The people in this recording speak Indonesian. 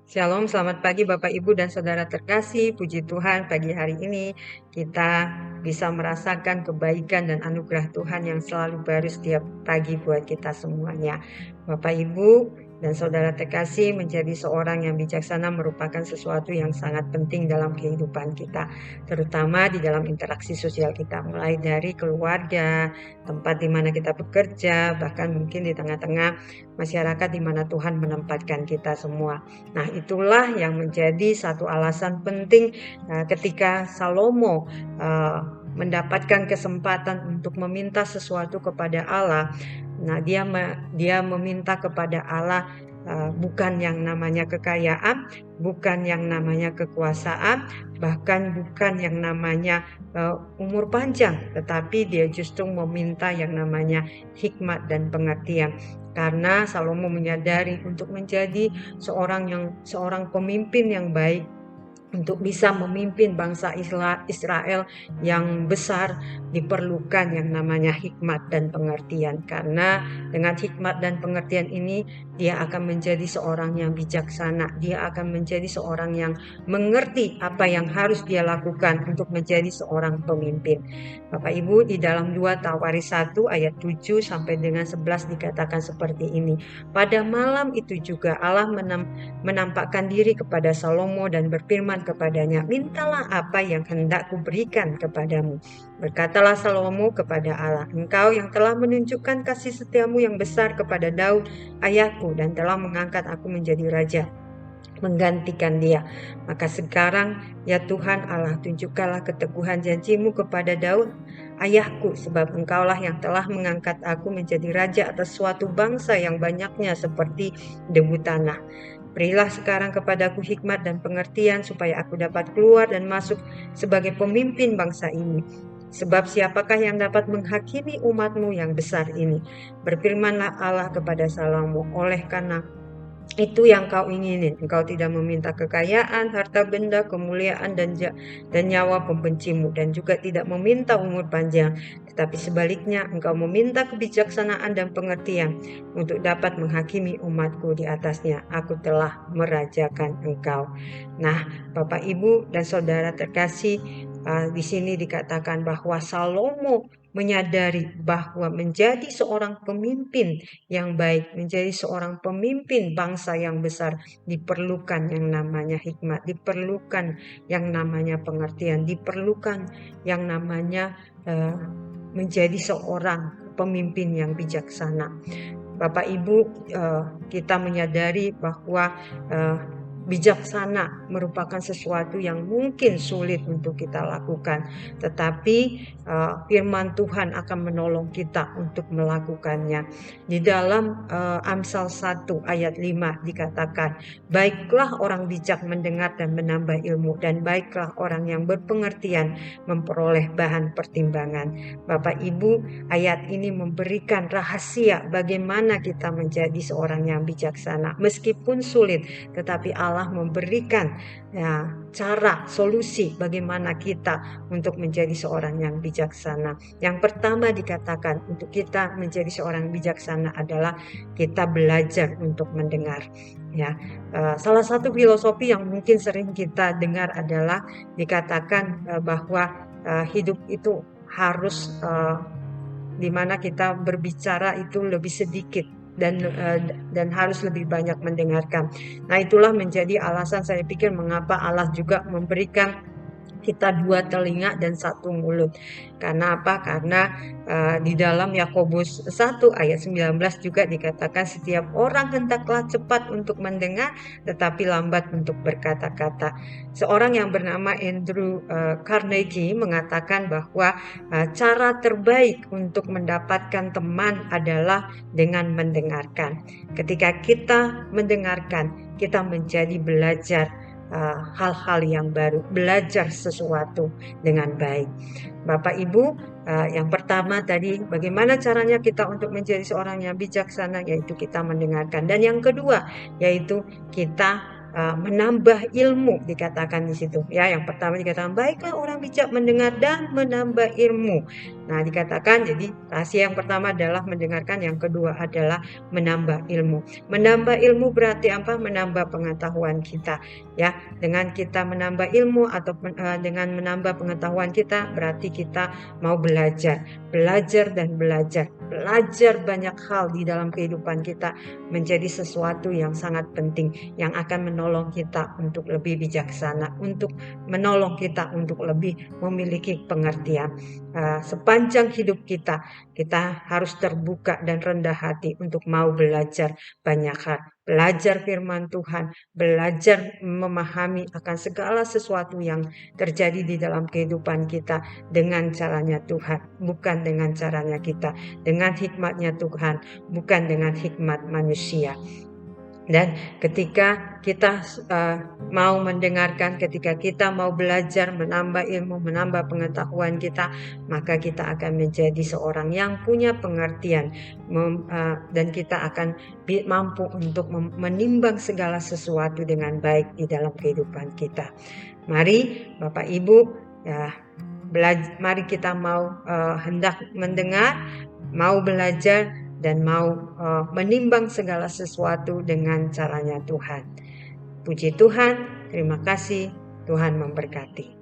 Shalom, selamat pagi Bapak Ibu dan Saudara terkasih. Puji Tuhan pagi hari ini kita bisa merasakan kebaikan dan anugerah Tuhan yang selalu baru setiap pagi buat kita semuanya. Bapak Ibu dan Saudara terkasih, menjadi seorang yang bijaksana merupakan sesuatu yang sangat penting dalam kehidupan kita, terutama di dalam interaksi sosial kita, mulai dari keluarga, tempat di mana kita bekerja, bahkan mungkin di tengah-tengah masyarakat di mana Tuhan menempatkan kita semua. Nah, itulah yang menjadi satu alasan penting ketika Salomo mendapatkan kesempatan untuk meminta sesuatu kepada Allah. Nah, dia meminta kepada Allah bukan yang namanya kekayaan, bukan yang namanya kekuasaan, bahkan bukan yang namanya umur panjang, tetapi dia justru meminta yang namanya hikmat dan pengertian. Karena Salomo menyadari untuk menjadi seorang pemimpin yang baik, untuk bisa memimpin bangsa Israel yang besar, diperlukan yang namanya hikmat dan pengertian. Karena dengan hikmat dan pengertian ini dia akan menjadi seorang yang bijaksana, dia akan menjadi seorang yang mengerti apa yang harus dia lakukan untuk menjadi seorang pemimpin. Bapak Ibu, di dalam 2 Tawaris 1 ayat 7 sampai dengan 11 dikatakan seperti ini. Pada malam itu juga Allah menampakkan diri kepada Salomo dan berfirman kepadanya, "Mintalah apa yang hendak kuberikan kepadamu." Berkatalah Salomo kepada Allah, "Engkau yang telah menunjukkan kasih setiamu yang besar kepada Daud ayahku dan telah mengangkat aku menjadi raja, menggantikan dia. Maka sekarang, ya Tuhan Allah, tunjukkanlah keteguhan janjimu kepada Daud ayahku, sebab engkaulah yang telah mengangkat aku menjadi raja atas suatu bangsa yang banyaknya seperti debu tanah. Berilah sekarang kepadaku hikmat dan pengertian supaya aku dapat keluar dan masuk sebagai pemimpin bangsa ini. Sebab siapakah yang dapat menghakimi umatmu yang besar ini?" Berfirmanlah Allah kepada Salomo, "Oleh karena itu yang kau inginin. Engkau tidak meminta kekayaan, harta benda, kemuliaan, dan nyawa pembencimu, dan juga tidak meminta umur panjang. Tetapi sebaliknya, engkau meminta kebijaksanaan dan pengertian untuk dapat menghakimi umatku di atasnya. Aku telah merajakan engkau." Nah, Bapak, Ibu, dan Saudara terkasih, di sini dikatakan bahwa Salomo menyadari bahwa menjadi seorang pemimpin yang baik, menjadi seorang pemimpin bangsa yang besar, diperlukan yang namanya hikmat, diperlukan yang namanya pengertian, diperlukan yang namanya menjadi seorang pemimpin yang bijaksana. Bapak Ibu, kita menyadari bahwa bijaksana merupakan sesuatu yang mungkin sulit untuk kita lakukan, tetapi firman Tuhan akan menolong kita untuk melakukannya. Di dalam Amsal 1 ayat 5 dikatakan, "Baiklah orang bijak mendengar dan menambah ilmu, dan baiklah orang yang berpengertian memperoleh bahan pertimbangan." Bapak Ibu, ayat ini memberikan rahasia bagaimana kita menjadi seorang yang bijaksana. Meskipun sulit, tetapi Allah memberikan cara, solusi bagaimana kita untuk menjadi seorang yang bijaksana. Yang pertama dikatakan untuk kita menjadi seorang bijaksana adalah kita belajar untuk mendengar. Ya, salah satu filosofi yang mungkin sering kita dengar adalah dikatakan bahwa hidup itu harus di mana kita berbicara itu lebih sedikit dan harus lebih banyak mendengarkan. Nah, itulah menjadi alasan saya pikir mengapa Allah juga memberikan kita 2 telinga dan 1 mulut. Karena apa? Karena di dalam Yakobus 1 ayat 19 juga dikatakan, "Setiap orang hendaklah cepat untuk mendengar, tetapi lambat untuk berkata-kata." Seorang yang bernama Andrew Carnegie mengatakan bahwa cara terbaik untuk mendapatkan teman adalah dengan mendengarkan. Ketika kita mendengarkan, kita menjadi belajar hal-hal yang baru, belajar sesuatu dengan baik. Bapak Ibu, yang pertama tadi, bagaimana caranya kita untuk menjadi seorang yang bijaksana, yaitu kita mendengarkan. Dan yang kedua, yaitu kita menambah ilmu dikatakan di situ ya. Yang pertama dikatakan baiklah orang bijak mendengar dan menambah ilmu. Nah, dikatakan jadi rahasia yang pertama adalah mendengarkan, yang kedua adalah menambah ilmu. Menambah ilmu berarti apa? Menambah pengetahuan kita ya. Dengan kita menambah ilmu atau dengan menambah pengetahuan kita berarti kita mau belajar dan belajar banyak hal di dalam kehidupan kita menjadi sesuatu yang sangat penting, yang akan menolong kita untuk lebih bijaksana, untuk menolong kita untuk lebih memiliki pengertian. Sepanjang hidup kita harus terbuka dan rendah hati untuk mau belajar banyak hal, belajar firman Tuhan, belajar memahami akan segala sesuatu yang terjadi di dalam kehidupan kita dengan caranya Tuhan, bukan dengan caranya kita, dengan hikmatnya Tuhan, bukan dengan hikmat manusia. Dan ketika kita mau mendengarkan, ketika kita mau belajar, menambah ilmu, menambah pengetahuan kita, maka kita akan menjadi seorang yang punya pengertian, dan kita akan mampu untuk menimbang segala sesuatu dengan baik di dalam kehidupan kita. Mari Bapak Ibu, ya, mari kita mau hendak mendengar, mau belajar, dan mau menimbang segala sesuatu dengan caranya Tuhan. Puji Tuhan, terima kasih, Tuhan memberkati.